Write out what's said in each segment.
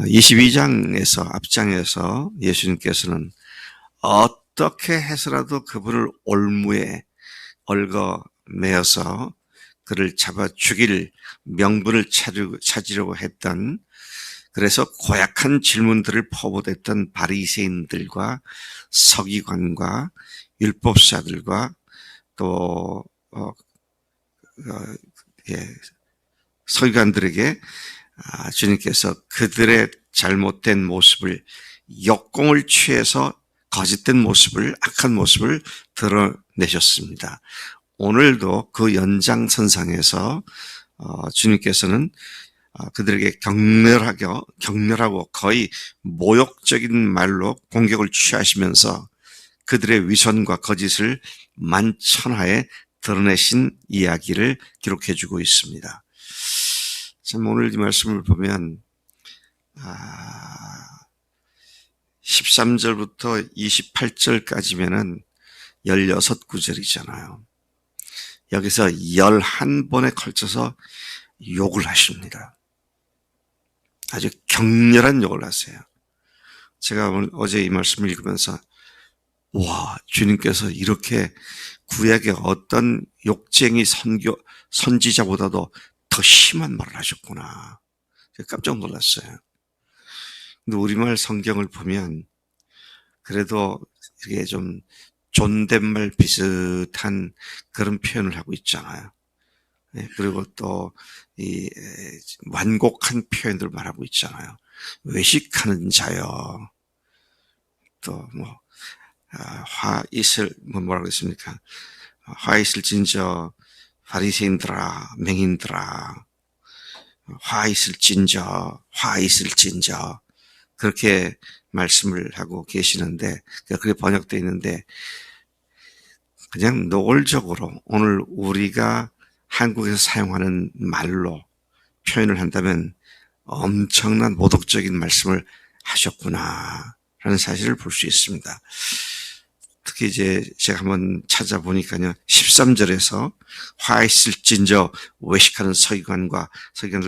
22장에서 앞장에서 예수님께서는 어떻게 해서라도 그분을 올무에 얽어매어서 그를 잡아 죽일 명분을 찾으려고 했던, 그래서 고약한 질문들을 퍼부었던 바리새인들과 서기관과 율법사들과 또 서기관들에게 주님께서 그들의 잘못된 모습을, 역공을 취해서 거짓된 모습을, 악한 모습을 드러내셨습니다. 오늘도 그 연장선상에서 주님께서는 그들에게 격렬하고 거의 모욕적인 말로 공격을 취하시면서 그들의 위선과 거짓을 만천하에 드러내신 이야기를 기록해주고 있습니다. 참, 오늘 이 말씀을 보면 13절부터 28절까지면은 16구절이잖아요. 여기서 11번에 걸쳐서 욕을 하십니다. 아주 격렬한 욕을 하세요. 제가 어제 이 말씀을 읽으면서 와, 주님께서 이렇게 구약의 어떤 욕쟁이 선지자보다도 더 심한 말을 하셨구나. 제가 깜짝 놀랐어요. 근데 우리말 성경을 보면 그래도 이게 좀 존댓말 비슷한 그런 표현을 하고 있잖아요. 그리고 또 이 완곡한 표현들을 말하고 있잖아요. 외식하는 자여, 또 화 있을 뭐라고 했습니까? 화 있을 진저 바리새인들아, 맹인들아, 화 있을 진저, 화 있을 진저, 그렇게 말씀을 하고 계시는데, 그렇게 번역되어 있는데, 그냥 노골적으로 오늘 우리가 한국에서 사용하는 말로 표현을 한다면 엄청난 모독적인 말씀을 하셨구나 라는 사실을 볼 수 있습니다. 특히 이제 제가 한번 찾아보니까요, 13절에서 화 있을진저 외식하는 서기관들과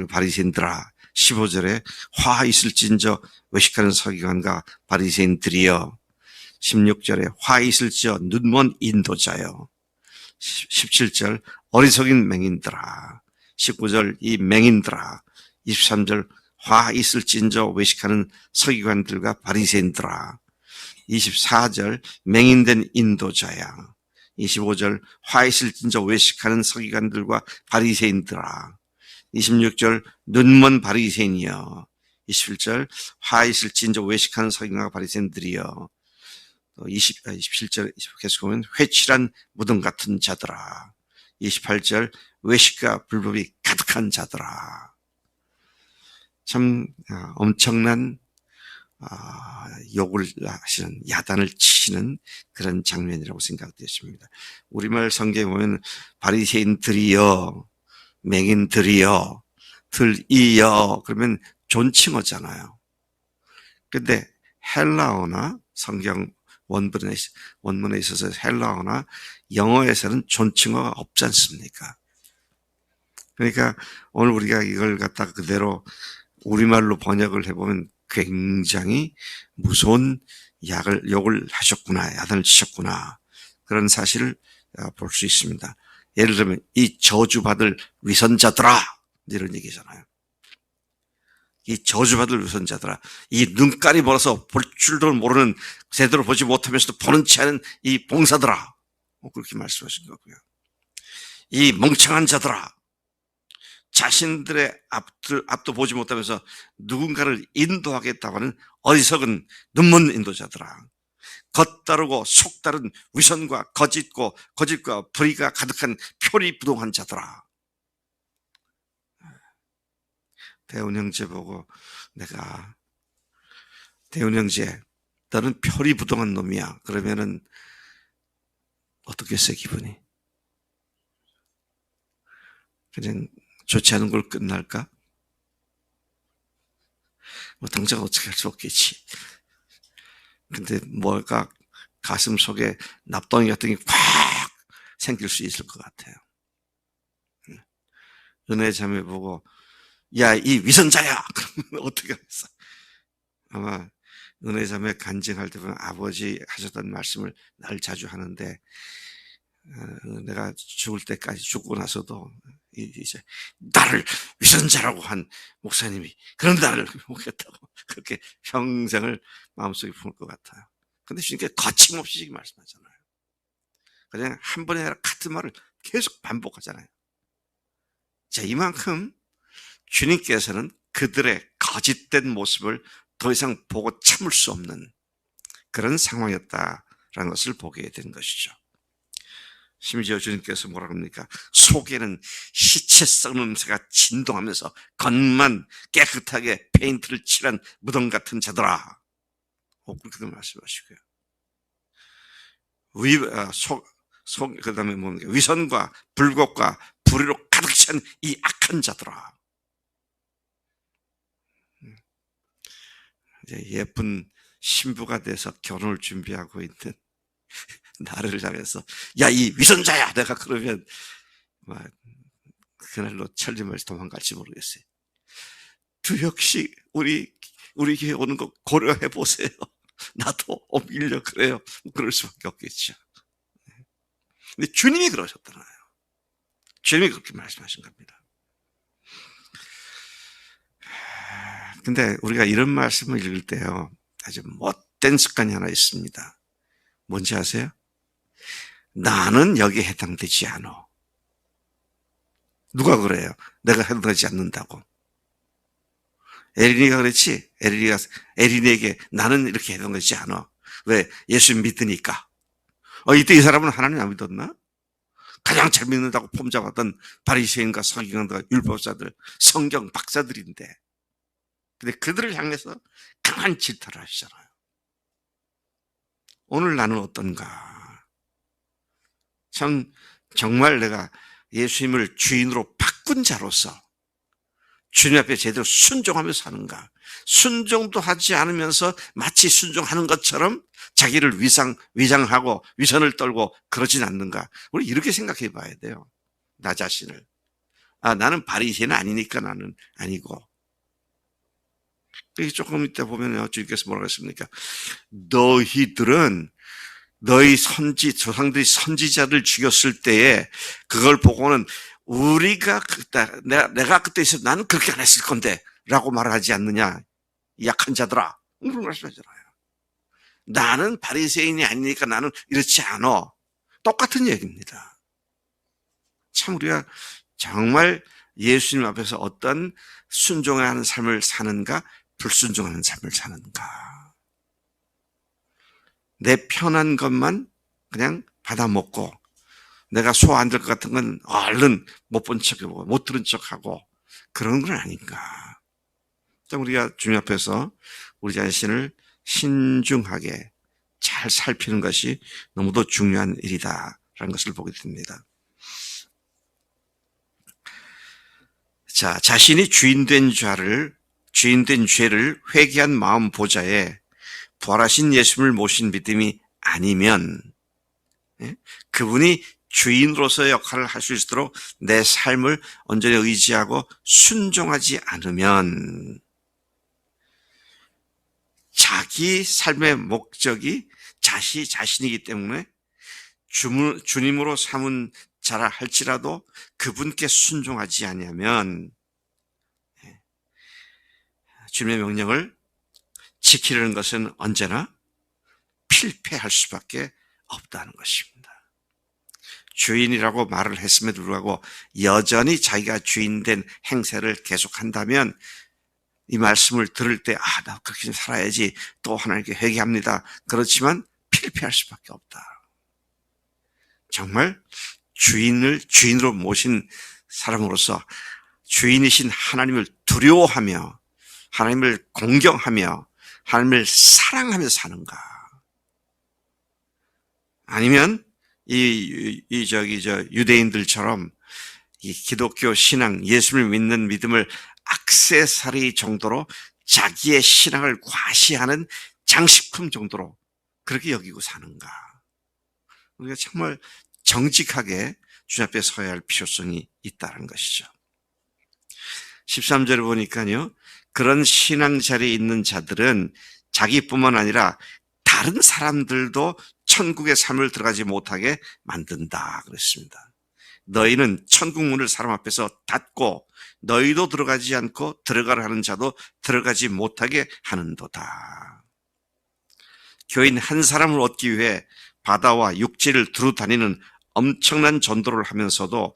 바리새인들아, 15절에 화 있을진저 외식하는 서기관과 바리새인들이여, 16절에 화 있을지어 눈먼 인도자여, 17절 어리석인 맹인들아, 19절 이 맹인들아, 23절 화 있을진저 외식하는 서기관들과 바리새인들아, 24절 맹인된 인도자야, 25절 화 있을진저 외식하는 서기관들과 바리새인들아, 26절 눈먼 바리새인이여, 27절 화 있을진저 외식하는 서기관과 바리새인들이여, 27절 계속 보면 회칠한 무덤 같은 자들아, 28절 외식과 불법이 가득한 자들아. 참 엄청난 욕을 하시는, 야단을 치시는 그런 장면이라고 생각되십니다. 우리말 성경에 보면 바리새인들이여, 맹인들이여, 들이여, 그러면 존칭어잖아요. 근데 헬라어나 성경 원문에 있어서 헬라어나 영어에서는 존칭어가 없지 않습니까? 그러니까 오늘 우리가 이걸 갖다가 그대로 우리말로 번역을 해보면 굉장히 무서운 욕을 하셨구나, 야단을 치셨구나, 그런 사실을 볼 수 있습니다. 예를 들면 이 저주받을 위선자들아, 이런 얘기잖아요. 이 저주받을 위선자들아, 이 눈깔이 멀어서 볼 줄도 모르는, 제대로 보지 못하면서도 보는 체 하는 이 봉사들아, 그렇게 말씀하신 거고요. 이 멍청한 자들아, 자신들의 앞도 보지 못하면서 누군가를 인도하겠다고 하는 어리석은 눈먼 인도자들아, 겉다르고 속다른 위선과 거짓과 불의가 가득한 표리부동한 자들아. 대훈 형제 보고 내가, 대훈 형제 너는 표리부동한 놈이야, 그러면은 어떻겠어요, 기분이? 그냥 좋지 않은 걸 끝날까? 당장 어떻게 할 수 없겠지. 근데 뭐가 가슴 속에 납덩이 같은 게 콱 생길 수 있을 것 같아요. 은혜 자매 보고 야, 이 위선자야! 그러면 어떻게 하겠어? 아마 은혜자매 간증할 때 보면 아버지 하셨던 말씀을 날 자주 하는데, 내가 죽을 때까지 죽고 나서도 이제 나를 위선자라고 한 목사님이 그런 나를 보겠다고 그렇게 평생을 마음속에 품을 것 같아요. 근데 주님께 거침없이 말씀하잖아요. 그냥 한 번에 아니라 같은 말을 계속 반복하잖아요. 자, 이만큼 주님께서는 그들의 거짓된 모습을 더 이상 보고 참을 수 없는 그런 상황이었다라는 것을 보게 된 것이죠. 심지어 주님께서 뭐라 그럽니까? 속에는 시체 썩는 냄새가 진동하면서 겉만 깨끗하게 페인트를 칠한 무덤 같은 자들아. 그렇게도 말씀하시고요. 그 다음에 뭡니까? 위선과 불법과 불의로 가득 찬 이 악한 자들아. 이제 예쁜 신부가 돼서 결혼을 준비하고 있는 나를 향해서 야, 이 위선자야! 내가 그러면 막 그날로 천리면서 도망갈지 모르겠어요. 두역시 우리 교회 오는 거 고려해 보세요. 나도 옮기려 그래요. 그럴 수밖에 없겠죠. 근데 주님이 그러셨잖아요. 주님이 그렇게 말씀하신 겁니다. 근데 우리가 이런 말씀을 읽을 때요, 아주 못된 습관이 하나 있습니다. 뭔지 아세요? 나는 여기에 해당되지 않아. 누가 그래요? 내가 해당되지 않는다고. 에린이가 그랬지? 에린이에게 나는 이렇게 해당되지 않아. 왜? 예수 믿으니까. 이때 이 사람은 하나님 안 믿었나? 가장 잘 믿는다고 폼잡았던 바리새인과 서기관과 율법사들, 성경 박사들인데. 근데 그들을 향해서 강한 질타를 하시잖아요. 오늘 나는 어떤가? 참 정말 내가 예수님을 주인으로 바꾼 자로서 주님 앞에 제대로 순종하며 사는가? 순종도 하지 않으면서 마치 순종하는 것처럼 자기를 위장하고 위선을 떨고 그러진 않는가? 우리 이렇게 생각해 봐야 돼요. 나 자신을. 나는 바리새인은 아니니까 나는 아니고. 조금 이따 보면요, 주님께서 뭐라고 했습니까? 너희들은 너희 조상들이 선지자를 죽였을 때에 그걸 보고는 우리가 내가 그때 있어도 나는 그렇게 안 했을 건데 라고 말을 하지 않느냐. 약한 자들아. 그런 말씀하잖아요. 나는 바리새인이 아니니까 나는 이렇지 않아. 똑같은 얘기입니다. 참 우리가 정말 예수님 앞에서 어떤 순종하는 삶을 사는가, 불순종하는 삶을 사는가. 내 편한 것만 그냥 받아먹고 내가 소화 안 될 것 같은 건 얼른 못 본 척하고 못 들은 척하고 그런 건 아닌가. 우리가 주님 앞에서 우리 자신을 신중하게 잘 살피는 것이 너무도 중요한 일이다라는 것을 보게 됩니다. 자, 자신이 주인된 죄를 회개한 마음 보좌에 부활하신 예수님을 모신 믿음이 아니면 그분이 주인으로서의 역할을 할 수 있도록 내 삶을 온전히 의지하고 순종하지 않으면 자기 삶의 목적이 자신이기 때문에 주님으로 삼은 자라 할지라도 그분께 순종하지 않으면 주님의 명령을 지키려는 것은 언제나 필패할 수밖에 없다는 것입니다. 주인이라고 말을 했음에도 불구하고 여전히 자기가 주인된 행세를 계속한다면 이 말씀을 들을 때 나 그렇게 좀 살아야지 또 하나님께 회개합니다. 그렇지만 필패할 수밖에 없다. 정말 주인으로 모신 사람으로서 주인이신 하나님을 두려워하며 하나님을 공경하며 하나님을 사랑하며 사는가? 아니면 유대인들처럼 이 기독교 신앙, 예수를 믿는 믿음을 액세서리 정도로 자기의 신앙을 과시하는 장식품 정도로 그렇게 여기고 사는가? 우리가 정말 정직하게 주님 앞에 서야 할 필요성이 있다는 것이죠. 13절을 보니까요. 그런 신앙 자리에 있는 자들은 자기뿐만 아니라 다른 사람들도 천국의 삶을 들어가지 못하게 만든다 그랬습니다. 너희는 천국 문을 사람 앞에서 닫고 너희도 들어가지 않고 들어가라 하는 자도 들어가지 못하게 하는도다. 교인 한 사람을 얻기 위해 바다와 육지를 두루 다니는 엄청난 전도를 하면서도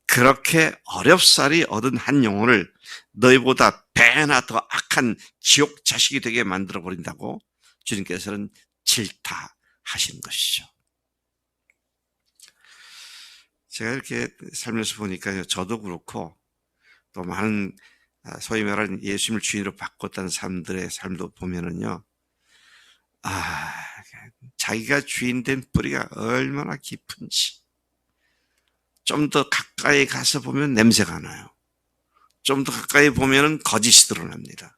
그렇게 어렵사리 얻은 한 영혼을 너희보다 배나 더 악한 지옥 자식이 되게 만들어버린다고 주님께서는 질타하신 것이죠. 제가 이렇게 살면서 보니까요, 저도 그렇고 또 많은 소위 말하는 예수님을 주인으로 바꿨다는 사람들의 삶도 보면은요, 자기가 주인 된 뿌리가 얼마나 깊은지, 좀 더 가까이 가서 보면 냄새가 나요. 좀 더 가까이 보면은 거짓이 드러납니다.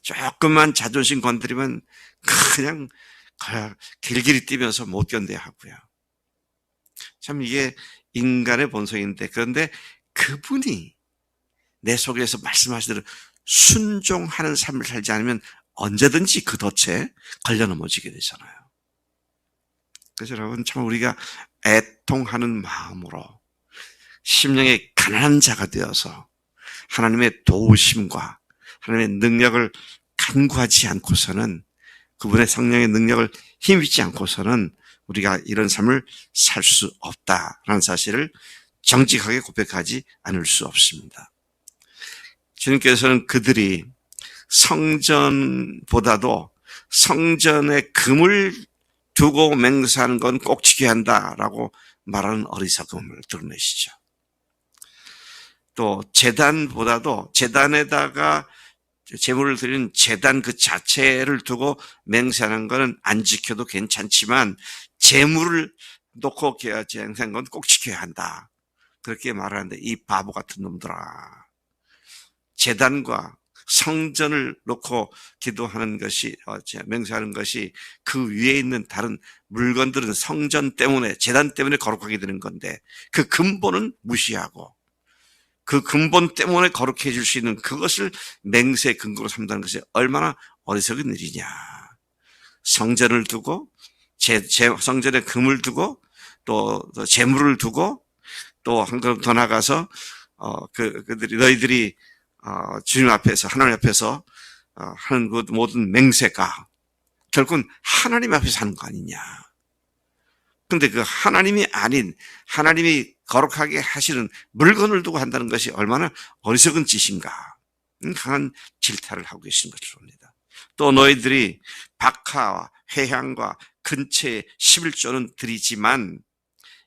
조금만 자존심 건드리면 그냥 길길이 뛰면서 못 견뎌야 하고요. 참 이게 인간의 본성인데, 그런데 그분이 내 속에서 말씀하시대로 순종하는 삶을 살지 않으면 언제든지 그 덫에 걸려 넘어지게 되잖아요. 그래서 여러분, 참 우리가 애통하는 마음으로 심령의 가난한 자가 되어서 하나님의 도우심과 하나님의 능력을 간구하지 않고서는, 그분의 성령의 능력을 힘입지 않고서는 우리가 이런 삶을 살 수 없다라는 사실을 정직하게 고백하지 않을 수 없습니다. 주님께서는 그들이 성전보다도 성전에 금을 두고 맹세하는 건 꼭 지켜야 한다라고 말하는 어리석음을 드러내시죠. 또 제단보다도 제단에다가 제물을 드리는 제단 그 자체를 두고 맹세하는 것은 안 지켜도 괜찮지만 제물을 놓고 맹세하는 건 꼭 지켜야 한다. 그렇게 말하는데, 이 바보 같은 놈들아. 제단과 성전을 놓고 기도하는 것이, 맹세하는 것이 그 위에 있는 다른 물건들은 성전 때문에, 제단 때문에 거룩하게 되는 건데 그 근본은 무시하고 그 근본 때문에 거룩해 줄 수 있는 그것을 맹세의 근거로 삼다는 것이 얼마나 어리석은 일이냐. 성전을 두고 성전에 금을 두고 또 재물을 두고 또 한 걸음 더 나가서 너희들이 주님 앞에서, 하나님 앞에서 하는 그 모든 맹세가 결국은 하나님 앞에서 하는 거 아니냐. 근데 그 하나님이 아닌, 하나님이 거룩하게 하시는 물건을 두고 한다는 것이 얼마나 어리석은 짓인가. 강한 질타를 하고 계신 것을 봅니다. 또 너희들이 박하와 회향과 근처에 11조는 드리지만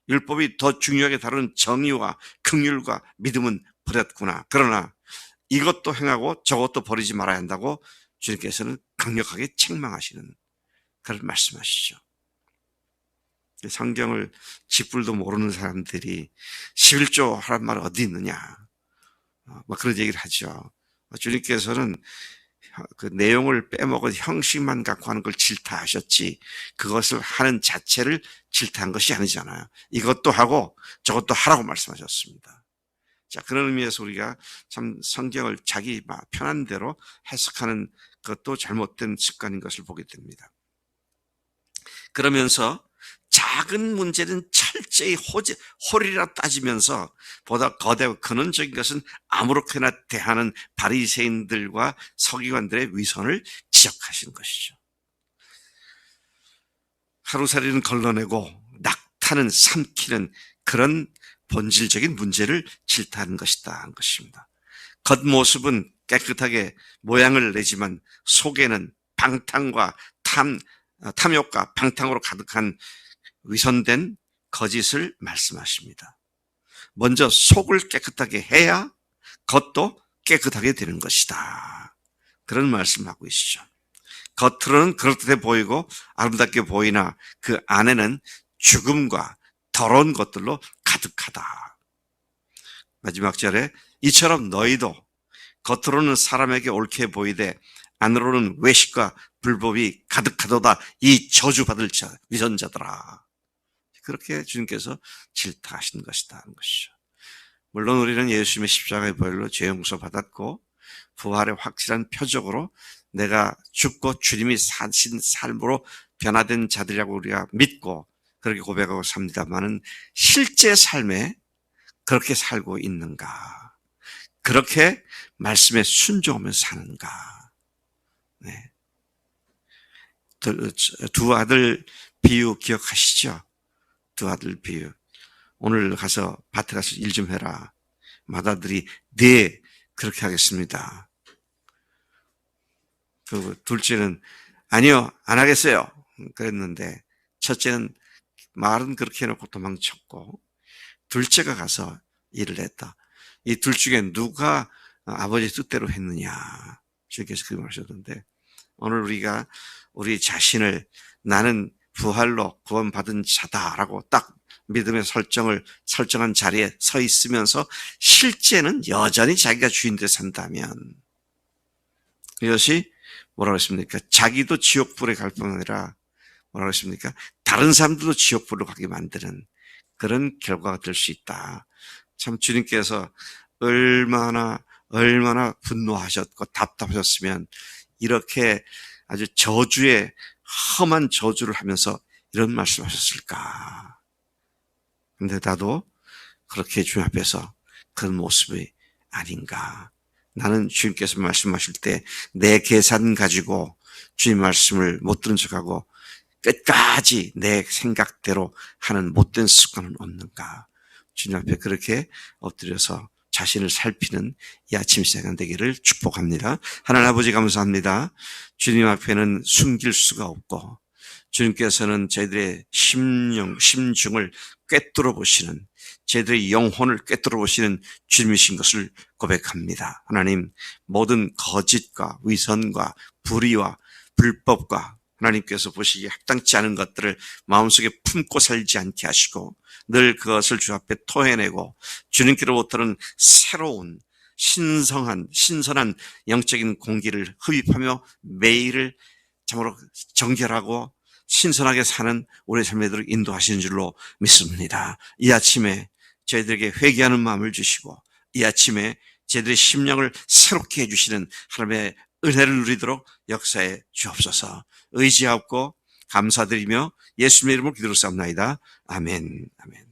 율법이 더 중요하게 다루는 정의와 긍휼과 믿음은 버렸구나. 그러나 이것도 행하고 저것도 버리지 말아야 한다고 주님께서는 강력하게 책망하시는 그런 말씀하시죠. 성경을 쥐뿔도 모르는 사람들이 11조 하란 말 어디 있느냐, 그런 얘기를 하죠. 주님께서는 그 내용을 빼먹은 형식만 갖고 하는 걸 질타하셨지 그것을 하는 자체를 질타한 것이 아니잖아요. 이것도 하고 저것도 하라고 말씀하셨습니다. 자, 그런 의미에서 우리가 참 성경을 자기 편한 대로 해석하는 것도 잘못된 습관인 것을 보게 됩니다. 그러면서 작은 문제는 철저히 홀이라 따지면서 보다 거대하고 근원적인 것은 아무렇게나 대하는 바리새인들과 서기관들의 위선을 지적하신 것이죠. 하루살이는 걸러내고 낙타는 삼키는 그런 본질적인 문제를 질타하는 것이다 하는 것입니다. 겉모습은 깨끗하게 모양을 내지만 속에는 방탕과 탐욕과 방탕으로 가득한 위선된 거짓을 말씀하십니다. 먼저 속을 깨끗하게 해야 겉도 깨끗하게 되는 것이다. 그런 말씀하고 계시죠. 겉으로는 그럴듯해 보이고 아름답게 보이나 그 안에는 죽음과 더러운 것들로 가득하다. 마지막 절에 이처럼 너희도 겉으로는 사람에게 옳게 보이되 안으로는 외식과 불법이 가득하도다. 이 저주받을 자, 위선자들아. 그렇게 주님께서 질타하신 것이다 하는 것이죠. 물론 우리는 예수님의 십자가의 보혈로 죄 용서 받았고 부활의 확실한 표적으로 내가 죽고 주님이 사신 삶으로 변화된 자들이라고 우리가 믿고 그렇게 고백하고 삽니다만은 실제 삶에 그렇게 살고 있는가? 그렇게 말씀에 순종하면서 사는가? 네. 두 아들 비유 기억하시죠? 두 아들 비유. 오늘 가서 밭에 가서 일 좀 해라. 맏아들이 네, 그렇게 하겠습니다. 그 둘째는 아니요, 안 하겠어요. 그랬는데 첫째는 말은 그렇게 해놓고 도망쳤고 둘째가 가서 일을 했다. 이 둘 중에 누가 아버지 뜻대로 했느냐. 주께서 그렇게 말하셨는데 오늘 우리가 우리 자신을 나는 부활로 구원받은 자다라고 딱 믿음의 설정한 자리에 서 있으면서 실제는 여전히 자기가 주인대로 산다면 이것이 뭐라고 했습니까? 자기도 지옥불에 갈 뿐 아니라 뭐라고 했습니까? 다른 사람들도 지옥불로 가게 만드는 그런 결과가 될 수 있다. 참 주님께서 얼마나 분노하셨고 답답하셨으면 이렇게 아주 저주의 험한 저주를 하면서 이런 말씀하셨을까. 근데 나도 그렇게 주님 앞에서 그런 모습이 아닌가. 나는 주님께서 말씀하실 때 내 계산 가지고 주님 말씀을 못 들은 척하고 끝까지 내 생각대로 하는 못된 습관은 없는가. 주님 앞에 그렇게 엎드려서 자신을 살피는 이 아침 시간 되기를 축복합니다. 하나님 아버지 감사합니다. 주님 앞에는 숨길 수가 없고 주님께서는 저희들의 심중을 꿰뚫어 보시는 저희들의 영혼을 꿰뚫어 보시는 주님이신 것을 고백합니다. 하나님 모든 거짓과 위선과 불의와 불법과 하나님께서 보시기에 합당치 않은 것들을 마음속에 품고 살지 않게 하시고 늘 그것을 주 앞에 토해내고 주님께로부터는 새로운 신선한 영적인 공기를 흡입하며 매일을 참으로 정결하고 신선하게 사는 우리 삶들을 인도하시는 줄로 믿습니다. 이 아침에 저희들에게 회개하는 마음을 주시고 이 아침에 저희들의 심령을 새롭게 해주시는 하나님의 은혜를 누리도록 역사해 주옵소서. 의지하고 감사드리며 예수님의 이름으로 기도를 쌉나이다. 아멘. 아멘.